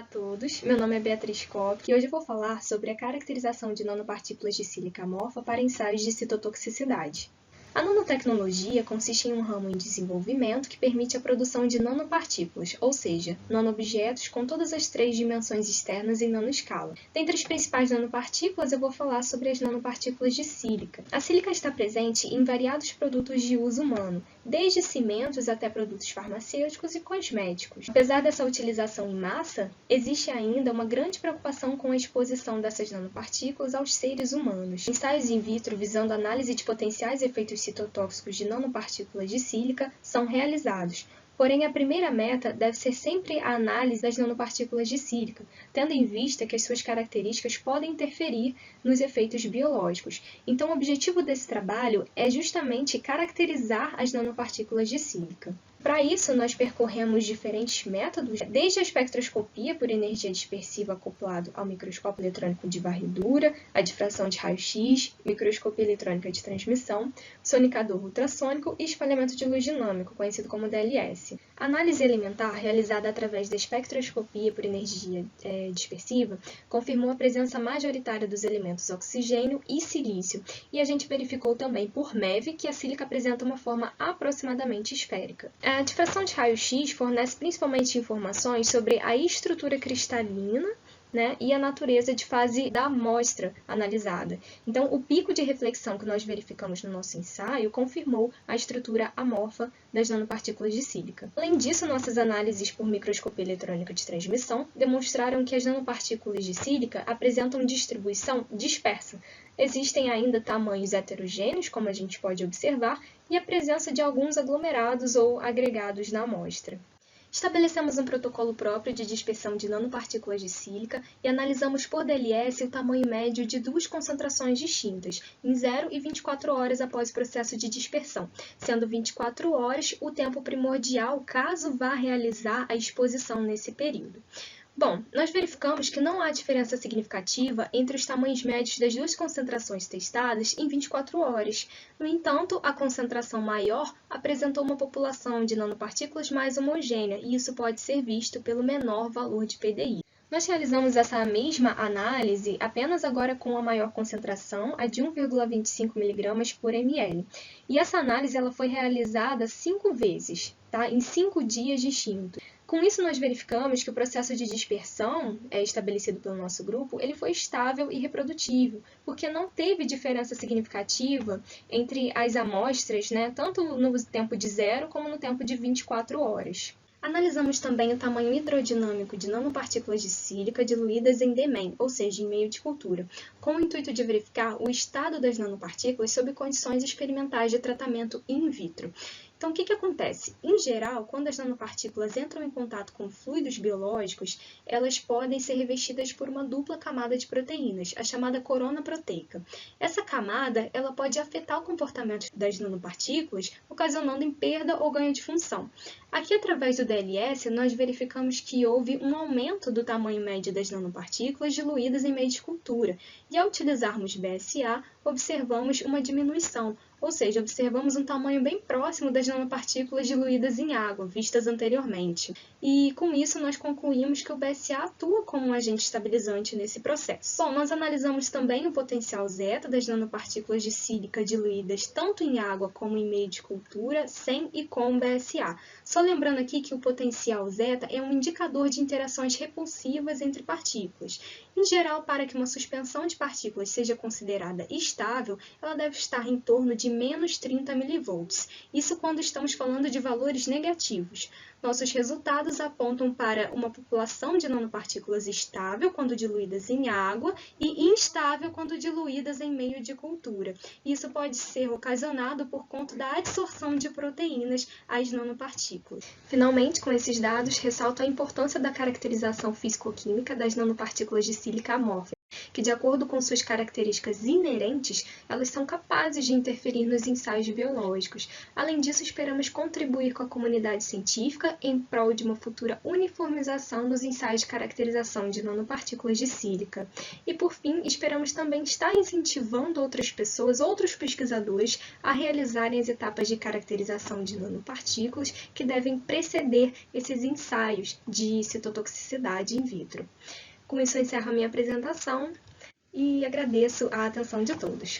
a todos, meu nome é Beatriz Kopp e hoje eu vou falar sobre a caracterização de nanopartículas de sílica amorfa para ensaios de citotoxicidade. A nanotecnologia consiste em um ramo em desenvolvimento que permite a produção de nanopartículas, ou seja, nanoobjetos com todas as três dimensões externas em nanoescala. Dentre as principais nanopartículas, eu vou falar sobre as nanopartículas de sílica. A sílica está presente em variados produtos de uso humano, desde cimentos até produtos farmacêuticos e cosméticos. Apesar dessa utilização em massa, existe ainda uma grande preocupação com a exposição dessas nanopartículas aos seres humanos. Ensaios in vitro visando análise de potenciais efeitos citotóxicos de nanopartículas de sílica são realizados. Porém, a primeira meta deve ser sempre a análise das nanopartículas de sílica, tendo em vista que as suas características podem interferir nos efeitos biológicos. Então, o objetivo desse trabalho é justamente caracterizar as nanopartículas de sílica. Para isso, nós percorremos diferentes métodos, desde a espectroscopia por energia dispersiva acoplado ao microscópio eletrônico de varredura, a difração de raio-x, microscopia eletrônica de transmissão, sonicador ultrassônico e espalhamento de luz dinâmico, conhecido como DLS. A análise elementar, realizada através da espectroscopia por energia dispersiva, confirmou a presença majoritária dos elementos oxigênio e silício, e a gente verificou também por MEV que a sílica apresenta uma forma aproximadamente esférica. A difração de raio-x fornece principalmente informações sobre a estrutura cristalina, e a natureza de fase da amostra analisada. Então, o pico de reflexão que nós verificamos no nosso ensaio confirmou a estrutura amorfa das nanopartículas de sílica. Além disso, nossas análises por microscopia eletrônica de transmissão demonstraram que as nanopartículas de sílica apresentam distribuição dispersa. Existem ainda tamanhos heterogêneos, como a gente pode observar, e a presença de alguns aglomerados ou agregados na amostra. Estabelecemos um protocolo próprio de dispersão de nanopartículas de sílica e analisamos por DLS o tamanho médio de duas concentrações distintas, em 0 e 24 horas após o processo de dispersão, sendo 24 horas o tempo primordial caso vá realizar a exposição nesse período. Bom, nós verificamos que não há diferença significativa entre os tamanhos médios das duas concentrações testadas em 24 horas. No entanto, a concentração maior apresentou uma população de nanopartículas mais homogênea, e isso pode ser visto pelo menor valor de PDI. Nós realizamos essa mesma análise apenas agora com a maior concentração, a de 1,25 mg por ml. E essa análise ela foi realizada 5 vezes, em 5 dias distintos. Com isso, nós verificamos que o processo de dispersão estabelecido pelo nosso grupo ele foi estável e reprodutível, porque não teve diferença significativa entre as amostras, tanto no tempo de 0 como no tempo de 24 horas. Analisamos também o tamanho hidrodinâmico de nanopartículas de sílica diluídas em DMEM, ou seja, em meio de cultura, com o intuito de verificar o estado das nanopartículas sob condições experimentais de tratamento in vitro. Então, o que acontece? Em geral, quando as nanopartículas entram em contato com fluidos biológicos, elas podem ser revestidas por uma dupla camada de proteínas, a chamada corona proteica. Essa camada ela pode afetar o comportamento das nanopartículas, ocasionando em perda ou ganho de função. Aqui, através do DLS, nós verificamos que houve um aumento do tamanho médio das nanopartículas diluídas em meio de cultura, e ao utilizarmos BSA, observamos uma diminuição, ou seja, observamos um tamanho bem próximo das nanopartículas diluídas em água, vistas anteriormente. E, com isso, nós concluímos que o BSA atua como um agente estabilizante nesse processo. Bom, nós analisamos também o potencial zeta das nanopartículas de sílica diluídas tanto em água como em meio de cultura, sem e com BSA. Só lembrando aqui que o potencial zeta é um indicador de interações repulsivas entre partículas. Em geral, para que uma suspensão de partículas seja considerada estável, ela deve estar em torno de menos 30 mV. Isso quando estamos falando de valores negativos. Nossos resultados apontam para uma população de nanopartículas estável quando diluídas em água e instável quando diluídas em meio de cultura. Isso pode ser ocasionado por conta da adsorção de proteínas às nanopartículas. Finalmente, com esses dados, ressalto a importância da caracterização físico-química das nanopartículas de sílica amorfa, que, de acordo com suas características inerentes, elas são capazes de interferir nos ensaios biológicos. Além disso, esperamos contribuir com a comunidade científica em prol de uma futura uniformização dos ensaios de caracterização de nanopartículas de sílica. E, por fim, esperamos também estar incentivando outras pessoas, outros pesquisadores, a realizarem as etapas de caracterização de nanopartículas que devem preceder esses ensaios de citotoxicidade in vitro. Com isso, eu encerro a minha apresentação e agradeço a atenção de todos.